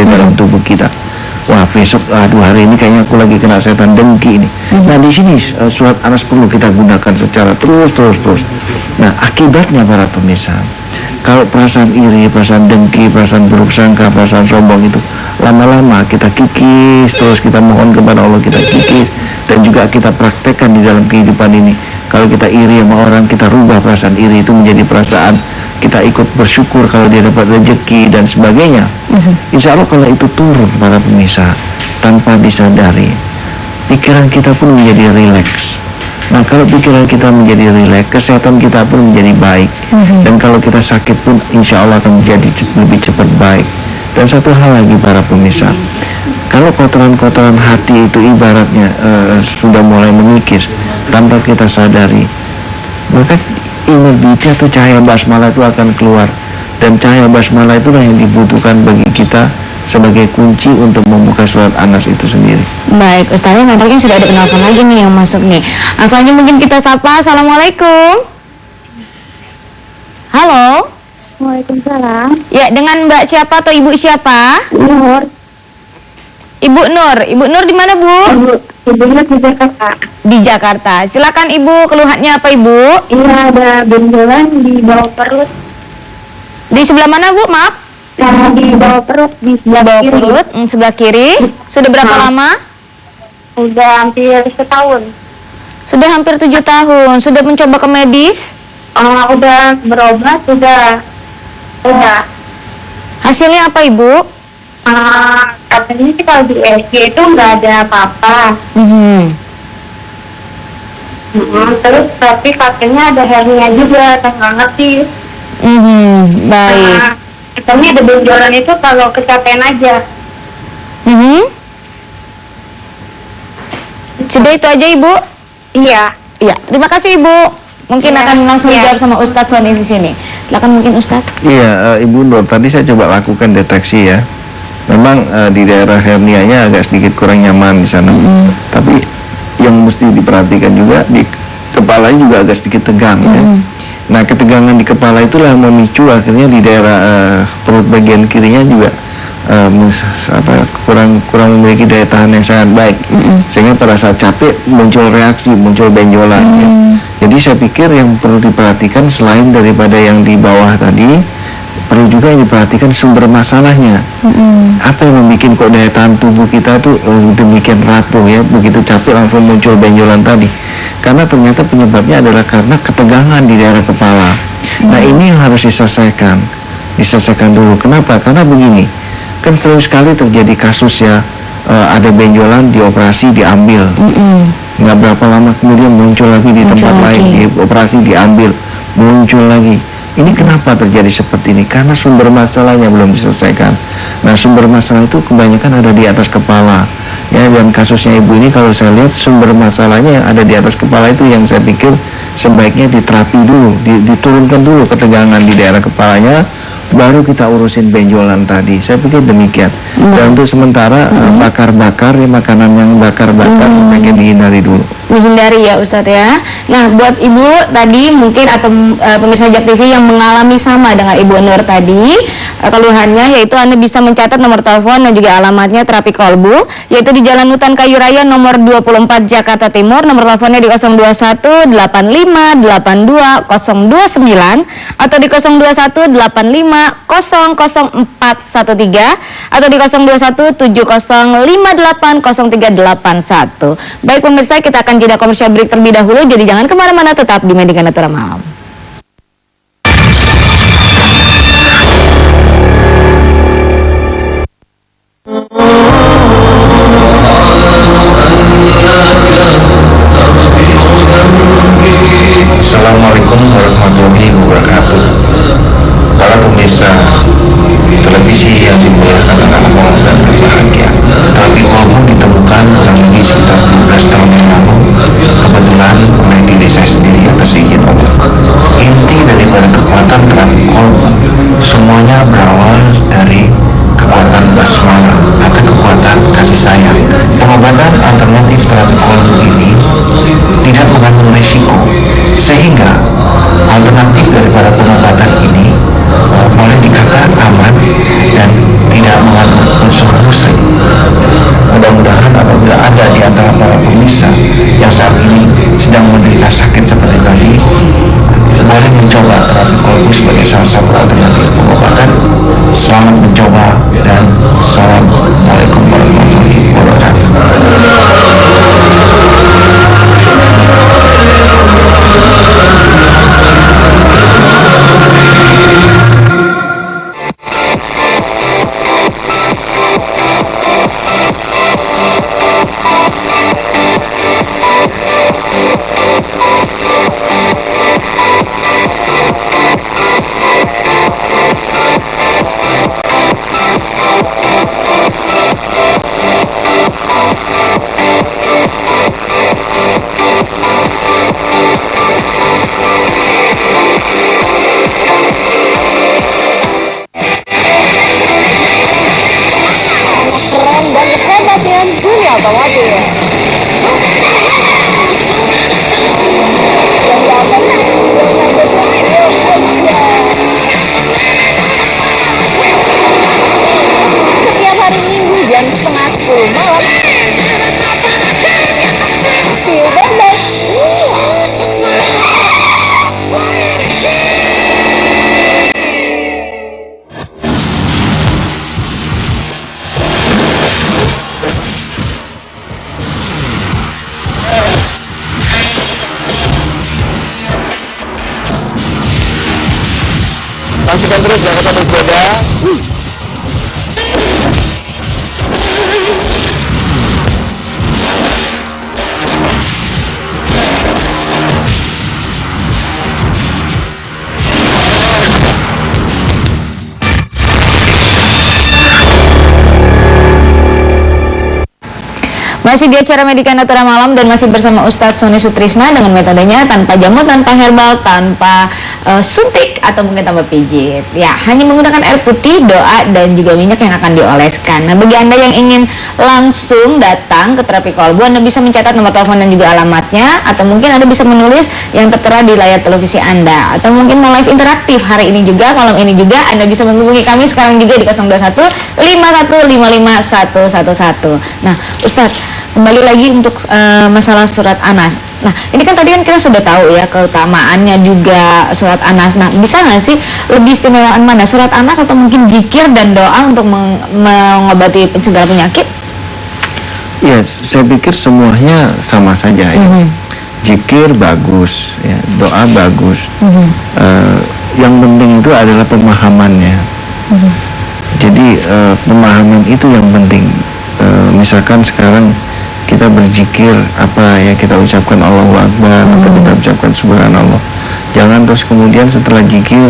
di dalam tubuh kita. Wah, besok, aduh, hari ini kayaknya aku lagi kena setan dengki ini. Nah, di sini surat Anas perlu kita gunakan secara terus. Nah, akibatnya para pemirsa, kalau perasaan iri, perasaan dengki, perasaan buruk sangka, perasaan sombong itu lama-lama kita kikis terus, kita mohon kepada Allah, kita kikis, dan juga kita praktekkan di dalam kehidupan ini. Kalau kita iri sama orang, kita rubah perasaan iri itu menjadi perasaan kita ikut bersyukur kalau dia dapat rezeki dan sebagainya. Insya Allah kalau itu turun para pemirsa, tanpa disadari, pikiran kita pun menjadi rileks. Nah, kalau pikiran kita menjadi rileks, kesehatan kita pun menjadi baik. Dan kalau kita sakit pun insya Allah akan menjadi lebih cepat baik. Dan satu hal lagi para pemirsa, kalau kotoran-kotoran hati itu ibaratnya sudah mulai mengikis tanpa kita sadari, maka inner beauty atau cahaya basmalah itu akan keluar. Dan cahaya basmalah itulah yang dibutuhkan bagi kita sebagai kunci untuk membuka surat Anas itu sendiri. Baik, Ustaznya nampaknya sudah ada penelpon lagi nih yang masuk nih. Asalnya mungkin kita sapa. Assalamualaikum. Halo. Waalaikumsalam. Ya, dengan Mbak siapa atau Ibu siapa? Nur. Ibu Nur. Ibu Nur di mana, Bu? Ibu Nur di Jakarta. Di Jakarta. Silakan Ibu, keluhannya apa Ibu? Iya, ada benjolan di bawah perut. Di sebelah mana, Bu? Maaf. Nah, di bawah perut, di sebelah Bawah kiri. perut, sebelah kiri. Sudah berapa lama? Udah hampir setahun. Sudah hampir 7 tahun. Sudah mencoba ke medis? Udah berobat, udah. Hasilnya apa Ibu? Katanya sih kalau di SG itu nggak ada apa-apa. Terus tapi kakeknya ada hernia juga, saya nggak ngerti. Baik. Katanya ada benjolan itu kalau kecapean aja. Sudah itu aja Ibu? Iya. Iya, terima kasih Ibu. Mungkin Ya, akan langsung ya. dijawab sama Ustadz Soni di sini. Silakan mungkin Ustadz. Iya, Ibu Nur, tadi saya coba lakukan deteksi ya. Memang di daerah hernianya agak sedikit kurang nyaman di sana. Tapi yang mesti diperhatikan juga di kepalanya juga agak sedikit tegang ya. Nah, ketegangan di kepala itulah memicu akhirnya di daerah perut bagian kirinya juga kurang memiliki daya tahan yang sangat baik, sehingga pada saat capek muncul reaksi, muncul benjolan ya. Jadi saya pikir yang perlu diperhatikan selain daripada yang di bawah tadi, perlu juga yang diperhatikan sumber masalahnya. Apa yang membuat kok daya tahan tubuh kita tuh demikian rapuh ya, begitu capek langsung muncul benjolan tadi. Karena ternyata penyebabnya adalah karena ketegangan di daerah kepala. Nah, ini yang harus diselesaikan dulu. Kenapa? Karena begini, kan sering sekali terjadi kasus ya, ada benjolan, dioperasi, diambil. Nggak berapa lama kemudian muncul lagi di tempat lain, dioperasi, diambil, muncul lagi. Ini kenapa terjadi seperti ini? Karena sumber masalahnya belum diselesaikan. Nah, sumber masalah itu kebanyakan ada di atas kepala. Ya, dan kasusnya ibu ini kalau saya lihat sumber masalahnya yang ada di atas kepala itu yang saya pikir sebaiknya diterapi dulu, diturunkan dulu ketegangan di daerah kepalanya, baru kita urusin benjolan tadi. Saya pikir demikian. Dan untuk sementara bakar-bakar ya, makanan yang bakar-bakar sebaiknya dihindari dulu. Dihindari ya Ustadz ya. Nah, buat Ibu tadi mungkin atau pemirsa Jak TV yang mengalami sama dengan Ibu Nur tadi, keluhannya yaitu Anda bisa mencatat nomor telepon dan juga alamatnya terapi kolbu, yaitu di Jalan Hutan Kayu Raya nomor 24 Jakarta Timur. Nomor teleponnya di 021 85 82 029 atau di 021 85 00413 atau di 021 7058 0381. Baik pemirsa, kita akan jeda komersial break terlebih dahulu, jadi jangan kemana-mana, tetap di Medika Natura Malam. Assalamualaikum warahmatullahi wabarakatuh. Para pemirsa televisi yang dimuliakan oleh Allah dan berbahagia, terapi kolbu ditemukan kurang lebih sekitar 12 tahun yang lalu, kebetulan oleh diri saya sendiri atas izin Allah. Inti daripada kekuatan terapi kolbu semuanya berawal dari kekuatan basmalah atau kekuatan kasih sayang. Pengobatan alternatif terapi kolbu ini tidak mengandung risiko, sehingga alternatif daripada pengobatan ini boleh dikata aman dan tidak mengandung unsur musik. Mudah-mudahan apabila ada di antara para pemirsa yang saat ini sedang menderita sakit seperti tadi, boleh mencoba terapi kolbu sebagai salah satu alternatif pengobatan. Selamat mencoba dan assalamualaikum warahmatullahi wabarakatuh. Setiap hari Minggu jam 9:30 malam. Feel bebas. Saksikan terus Jakarta Bersepeda. Masih di acara Medika Natura Malam dan masih bersama Ustadz Sony Sutrisna dengan metodenya tanpa jamu, tanpa herbal, tanpa suntik atau mungkin tanpa pijit. Ya, hanya menggunakan air putih, doa dan juga minyak yang akan dioleskan. Nah, bagi Anda yang ingin langsung datang ke terapi kolbu, Anda bisa mencatat nomor telepon dan juga alamatnya, atau mungkin Anda bisa menulis yang tertera di layar televisi Anda, atau mungkin mau live interaktif hari ini juga, malam ini juga, Anda bisa menghubungi kami sekarang juga di 021 5155 111. Nah, Ustadz, kembali lagi untuk masalah surat Anas. Nah, ini kan tadi kan kita sudah tahu ya keutamaannya juga surat Anas. Nah, bisa nggak sih lebih istimewaan mana, surat Anas atau mungkin zikir dan doa untuk mengobati segala penyakit? Ya, saya pikir semuanya sama saja ya. Zikir bagus, ya, doa bagus. Yang penting itu adalah pemahamannya. Jadi pemahaman itu yang penting. Misalkan sekarang kita berzikir, apa ya kita ucapkan Allahu Akbar atau kita ucapkan Subhanallah. Jangan terus kemudian setelah zikir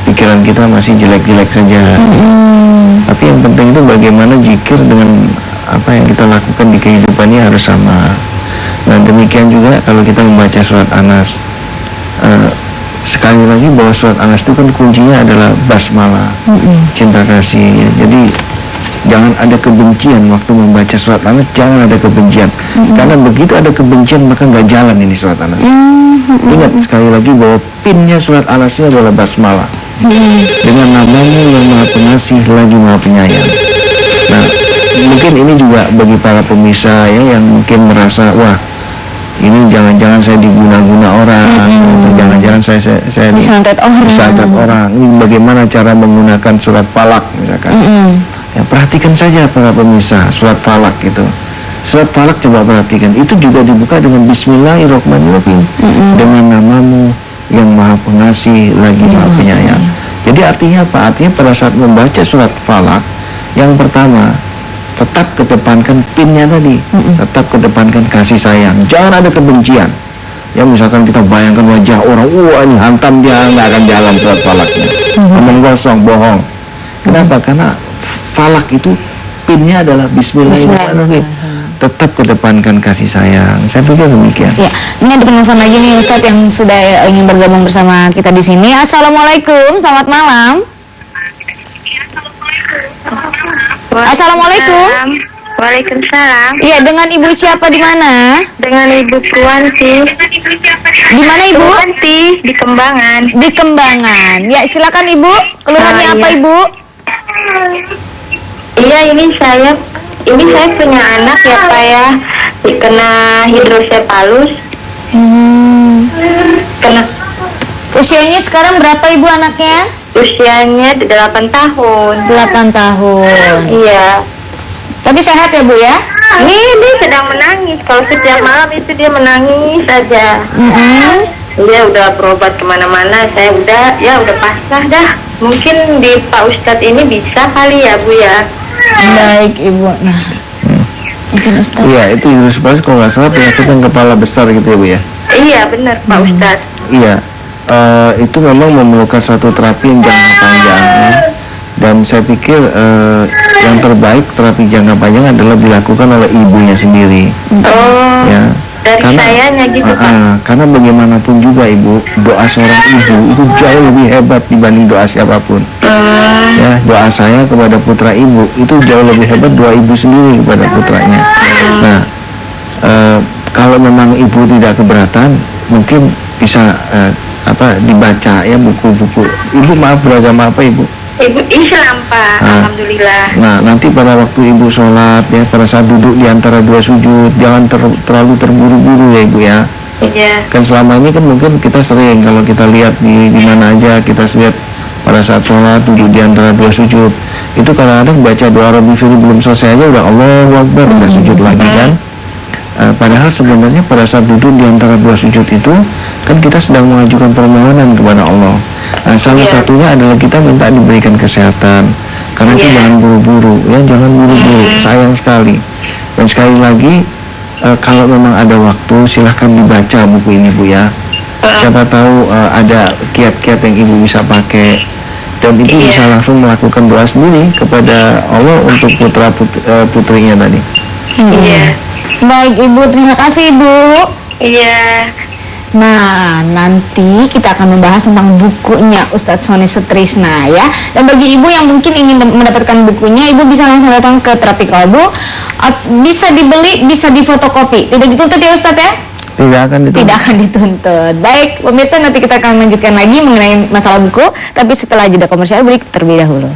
pikiran kita masih jelek-jelek saja. Tapi yang penting itu bagaimana zikir dengan apa yang kita lakukan di kehidupannya harus sama. Nah, demikian juga kalau kita membaca surat Anas, sekali lagi bahwa surat Anas itu kan kuncinya adalah basmalah, cinta kasih ya. Jadi jangan ada kebencian waktu membaca surat Anas, jangan ada kebencian. Karena begitu ada kebencian maka nggak jalan ini surat Anas. Ingat sekali lagi bahwa pinnya surat Anas ini adalah basmalah. Dengan namamu yang maha pengasih lagi maha penyayang. Nah, mungkin ini juga bagi para pemirsa ya yang mungkin merasa, wah ini jangan-jangan saya diguna-guna orang, atau jangan-jangan saya disantet orang. Ini bagaimana cara menggunakan surat Falak misalkan. Ya, perhatikan saja para pemirsa surat Falak itu. Surat Falak coba perhatikan, itu juga dibuka dengan Bismillahirrahmanirrahim. Dengan namamu yang maha pengasih lagi maha penyayang. Jadi artinya apa? Artinya pada saat membaca surat Falak, yang pertama tetap kedepankan pinnya tadi, tetap kedepankan kasih sayang, jangan ada kebencian. Ya misalkan kita bayangkan wajah orang, wah ini hantam dia, nggak akan jalan surat Falaknya, omong kosong, bohong. Kenapa? Karena Falak itu pinnya adalah Bismillahirrahmanirrahim. Tetap kedepankan kasih sayang. Saya pikir demikian. Ya, ini ada penelpon lagi nih Ustadz yang sudah ingin bergabung bersama kita di sini. Assalamualaikum, selamat malam. Assalamualaikum. Waalaikumsalam. Iya, dengan Ibu siapa di mana? Dengan Ibu Puanti. Di mana Ibu? Puanti di Kembangan. Di Kembangan. Ya, silakan Ibu. Keluhannya apa iya. Ibu? Iya, ini saya punya anak ya Pak ya, kena hidrosepalus. Kena Usianya sekarang berapa Ibu anaknya? usianya 8 tahun. 8 tahun. Iya. Tapi sehat ya Bu ya? Ini dia sedang menangis. Kalau setiap malam itu dia menangis aja. Dia udah berobat kemana-mana. Saya udah pasrah dah. Mungkin di Pak Ustadz ini bisa kali ya Bu ya. Baik Ibu. Nah, mungkin Ustaz. Iya, itu hidrosepalus kalau nggak salah penyakit yang kepala besar gitu ya Bu ya. Iya benar Pak Ustadz. Iya, itu memang memerlukan satu terapi yang jangka panjang ya. Dan saya pikir yang terbaik terapi jangka panjang adalah dilakukan oleh ibunya sendiri. Oh. Ya. Dari sayanya gitu Pak. Karena bagaimanapun juga Ibu, doa seorang ibu itu jauh lebih hebat dibanding doa siapapun. Ya, doa saya kepada putra ibu itu jauh lebih hebat doa ibu sendiri kepada putranya. Nah, kalau memang ibu tidak keberatan, mungkin bisa dibaca ya buku-buku. Ibu maaf beragama apa Ibu? Ibu Islam Pak, alhamdulillah. Nah, nanti pada waktu ibu sholat ya, pada saat duduk di antara dua sujud, jangan terlalu terburu-buru ya Ibu ya. Iya. Kan selama ini kan mungkin kita sering kalau kita lihat di mana aja kita lihat pada saat sholat duduk di antara dua sujud, itu kadang-kadang baca doa Rabbi Firi belum selesai aja udah Allahu Akbar udah sujud lagi kan. Padahal sebenarnya pada saat duduk di antara dua sujud itu kan kita sedang mengajukan permohonan kepada Allah. Salah satunya adalah kita minta diberikan kesehatan. Karena itu jangan buru-buru ya, jangan buru-buru, sayang sekali. Dan sekali lagi kalau memang ada waktu silahkan dibaca buku ini Bu ya. Siapa tahu ada kiat-kiat yang Ibu bisa pakai dan Ibu bisa langsung melakukan doa sendiri kepada Allah untuk putrinya tadi. Iya. Baik Ibu, terima kasih Ibu. Iya. Nah, nanti kita akan membahas tentang bukunya Ustadz Sony Sutrisna ya. Dan bagi Ibu yang mungkin ingin mendapatkan bukunya, Ibu bisa langsung datang ke Terapi Kalbu. Bisa dibeli, bisa difotokopi. Tidak dituntut ya Ustadz ya? Tidak akan dituntut. Tidak akan dituntut. Baik, pemirsa, nanti kita akan lanjutkan lagi mengenai masalah buku, tapi setelah jeda komersial break terlebih dahulu.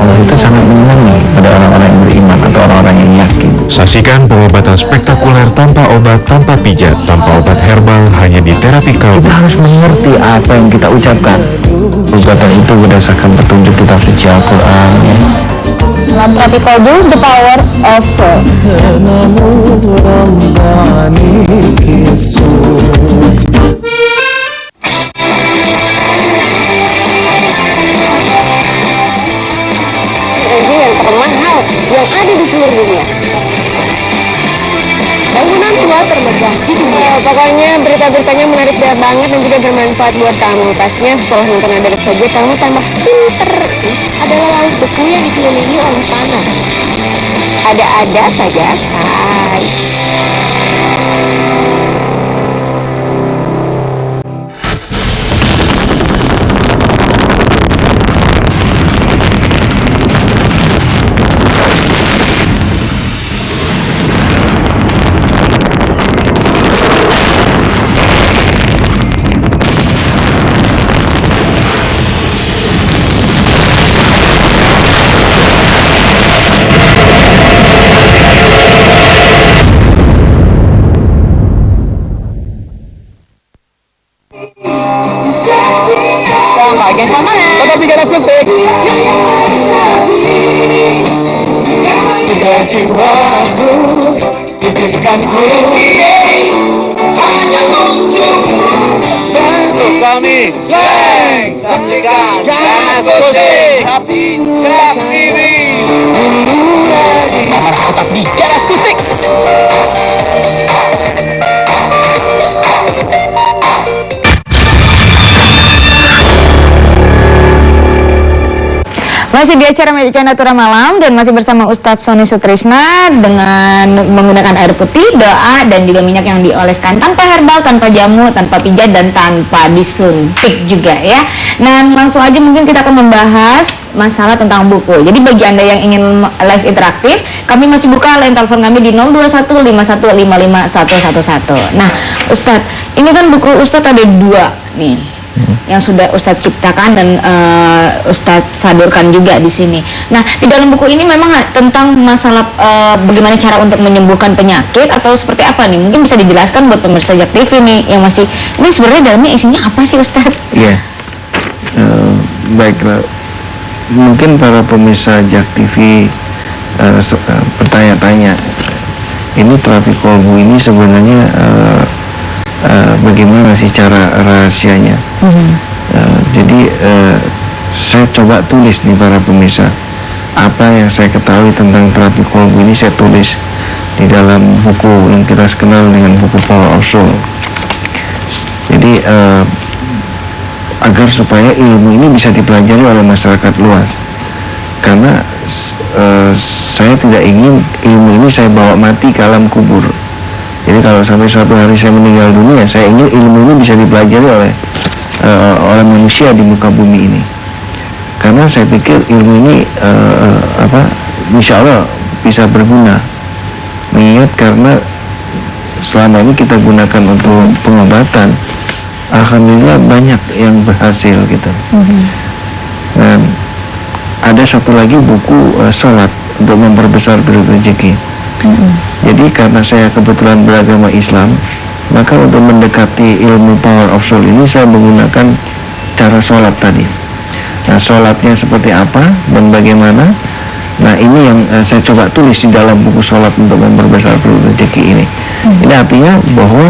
Allah itu sangat menyenangi pada orang-orang yang beriman atau orang-orang yang yakin. Saksikan pengobatan spektakuler tanpa obat, tanpa pijat, tanpa obat herbal hanya di Terapi Kalbu. Kita harus mengerti apa yang kita ucapkan. Perbuatan itu berdasarkan petunjuk kitab suci Al-Quran ya. Terapi Kalbu, The Power of Soul. termahal yang ada di seluruh dunia. Bangunan tua termegah di dunia. Pokoknya berita-beritanya menarik banget dan juga bermanfaat buat kamu. Pastinya setelah nonton ada saja kamu tambah pinter. Adalah laut beku yang dikelilingi oleh tanah. Ada-ada saja, Hai. Tetapi ganas mistik sudah jiwaku izinkanku hanya untukmu untuk kami slang saksikan ganas mistik Cap TV nomor tetap di ganas mistik. Masih di acara Majikan Natura Malam dan masih bersama Ustadz Sony Sutrisna dengan menggunakan air putih, doa, dan juga minyak yang dioleskan tanpa herbal, tanpa jamu, tanpa pijat, dan tanpa disuntik juga ya. Nah, langsung aja mungkin kita akan membahas masalah tentang buku. Jadi bagi Anda yang ingin live interaktif, kami masih buka line telepon kami di 02151551111. Nah, Ustadz, ini kan buku Ustadz ada 2 nih yang sudah Ustadz ciptakan dan Ustadz sadurkan juga di sini. Nah, di dalam buku ini memang tentang masalah bagaimana cara untuk menyembuhkan penyakit atau seperti apa nih? Mungkin bisa dijelaskan buat pemirsa Jak TV nih yang masih, ini sebenarnya dalamnya isinya apa sih Ustadz? Iya, baiklah. Mungkin para pemirsa Jak TV bertanya-tanya, ini terapi kolbu ini sebenarnya bagaimana sih cara rahasianya? Jadi saya coba tulis nih para pemirsa, apa yang saya ketahui tentang terapi kolbu ini saya tulis di dalam buku yang kita kenal dengan buku Power of Soul. Jadi agar supaya ilmu ini bisa dipelajari oleh masyarakat luas, karena saya tidak ingin ilmu ini saya bawa mati ke alam kubur. Jadi kalau sampai suatu hari saya meninggal dunia, saya ingin ilmu ini bisa dipelajari oleh manusia di muka bumi ini. Karena saya pikir ilmu ini insya Allah bisa berguna. Mengingat karena selama ini kita gunakan untuk pengobatan, alhamdulillah banyak yang berhasil gitu. Dan ada satu lagi buku sholat untuk memperbesar pintu rezeki. Jadi karena saya kebetulan beragama Islam, maka untuk mendekati ilmu Power of Soul ini saya menggunakan cara sholat tadi. Nah, sholatnya seperti apa dan bagaimana? Nah, ini yang saya coba tulis di dalam buku sholat untuk memperbesar pintu rezeki ini. Ini artinya bahwa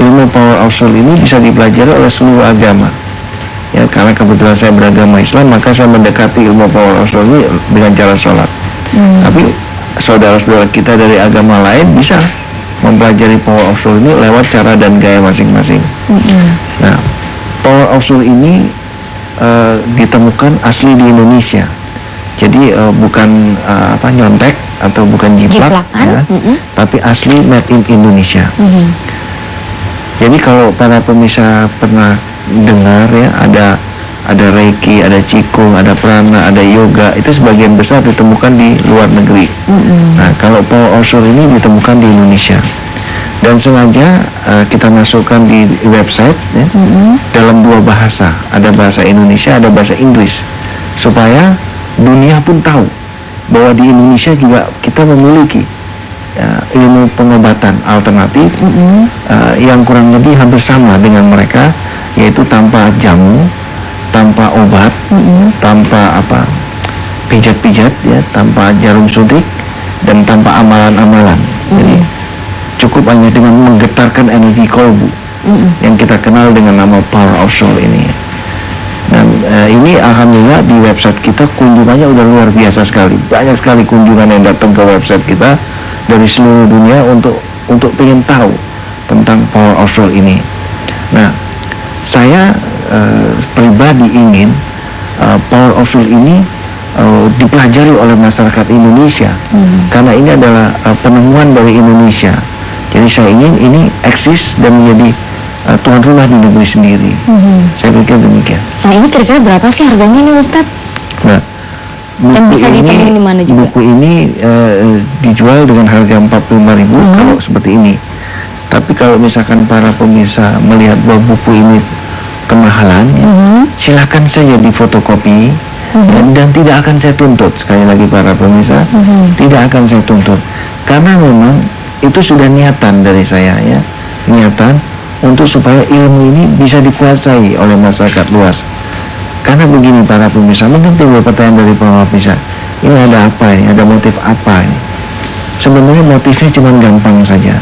ilmu Power of Soul ini bisa dipelajari oleh seluruh agama. Ya, karena kebetulan saya beragama Islam, maka saya mendekati ilmu Power of Soul ini dengan cara sholat. Tapi saudara-saudara kita dari agama lain bisa mempelajari Power of Soul ini lewat cara dan gaya masing-masing. Nah, Power of Soul ini ditemukan asli di Indonesia. Jadi bukan nyontek atau bukan jiplak, ya, tapi asli made in Indonesia. Jadi kalau para pemirsa pernah dengar ya, ada Reiki, ada Qigong, ada Prana, ada Yoga, itu sebagian besar ditemukan di luar negeri. Nah, kalau Power of Soul ini ditemukan di Indonesia. Dan sengaja kita masukkan di website ya, dalam 2 bahasa. Ada bahasa Indonesia, ada bahasa Inggris. Supaya dunia pun tahu bahwa di Indonesia juga kita memiliki ilmu pengobatan alternatif yang kurang lebih hampir sama dengan mereka, yaitu tanpa jamu, tanpa obat, tanpa pijat-pijat ya, tanpa jarum suntik, dan tanpa amalan-amalan. Jadi cukup hanya dengan menggetarkan energi kolbu yang kita kenal dengan nama Power of Soul ini. Dan ini alhamdulillah di website kita kunjungannya udah luar biasa sekali. Banyak sekali kunjungan yang datang ke website kita dari seluruh dunia untuk pengen tahu tentang Power of Soul ini. Nah, saya pribadi ingin Power of Soul ini dipelajari oleh masyarakat Indonesia, karena ini adalah penemuan dari Indonesia. Jadi saya ingin ini eksis dan menjadi tuan rumah di negeri sendiri. Saya pikir demikian. Nah, ini kira-kira berapa sih harganya nih Ustadz? Nah, Dan bisa ditemukan di mana juga? buku ini dijual dengan harga 45.000 kalau seperti ini. Tapi kalau misalkan para pemirsa melihat bahwa buku ini kemahalan, silakan saja difotokopi dan tidak akan saya tuntut. Sekali lagi para pemirsa, tidak akan saya tuntut, karena memang itu sudah niatan dari saya ya, niatan untuk supaya ilmu ini bisa dikuasai oleh masyarakat luas. Karena begini para pemirsa, mungkin timbul pertanyaan dari para pemirsa, ini ada apa ini, ada motif apa ini? Sebenarnya motifnya cuma gampang saja.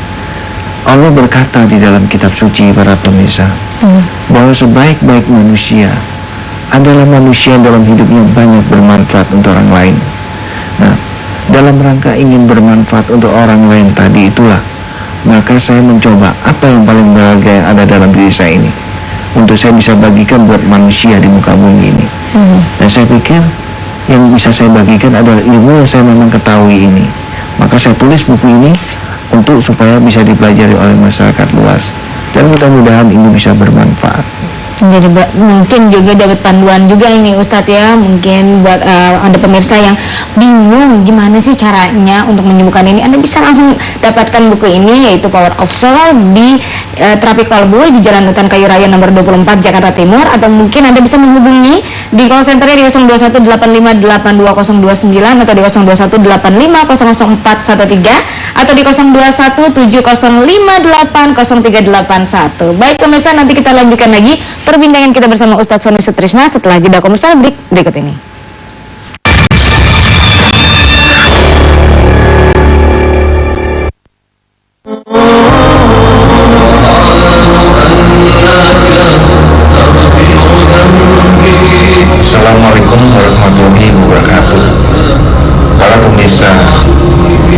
Allah berkata di dalam kitab suci para pemirsa, bahwa sebaik-baik manusia adalah manusia dalam hidupnya banyak bermanfaat untuk orang lain. Nah, dalam rangka ingin bermanfaat untuk orang lain tadi itulah, maka saya mencoba apa yang paling berharga yang ada dalam diri saya ini untuk saya bisa bagikan buat manusia di muka bumi ini. Dan saya pikir yang bisa saya bagikan adalah ilmu yang saya memang ketahui ini. Maka saya tulis buku ini untuk supaya bisa dipelajari oleh masyarakat luas, dan mudah-mudahan ini bisa bermanfaat. Jadi mungkin juga dapat panduan juga ini Ustadz ya, mungkin buat Anda pemirsa yang bingung gimana sih caranya untuk menyembuhkan ini, Anda bisa langsung dapatkan buku ini, yaitu Power of Soul di Terapi Kolbu di Jalan Hutan Kayu Raya nomor 24 Jakarta Timur, atau mungkin Anda bisa menghubungi di call centernya di 0218582029 atau di 0218500413 atau di 0217058031. Baik pemirsa, nanti kita lanjutkan lagi perbincangan kita bersama Ustadz Sony Sutrisna setelah jeda komersial berikut ini. Assalamualaikum warahmatullahi wabarakatuh. Para pemirsa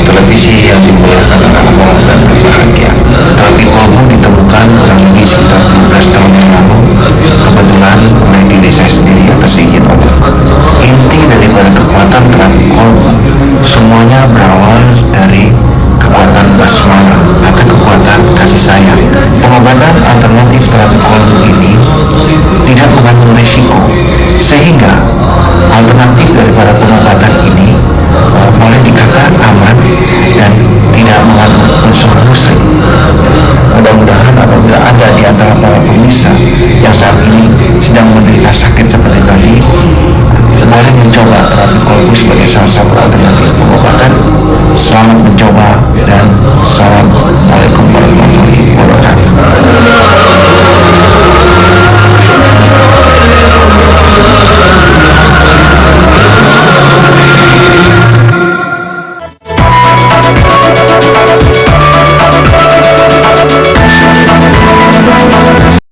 televisi yang dimuliakan oleh Allah dan berbahagia, terapi kolbu ditemukan kurang lebih sekitar 12 tahun yang lalu, kebetulan oleh diri saya sendiri atas izin Allah. Inti daripada kekuatan terapi kolbu semuanya berawal dari kekuatan basmalah atau kekuatan kasih sayang. Pengobatan alternatif terapi kolbu ini tidak mengandung risiko, sehingga alternatif daripada pengobatan ini boleh dikatakan aman dan tidak mengandung unsur musik. Mudah-mudahan apabila ada di antara para pemirsa yang saat ini sedang menderita sakit seperti tadi, boleh mencoba terapi kolbu sebagai salah satu alternatif pengobatan. Selamat mencoba dan assalamualaikum warahmatullahi wabarakatuh.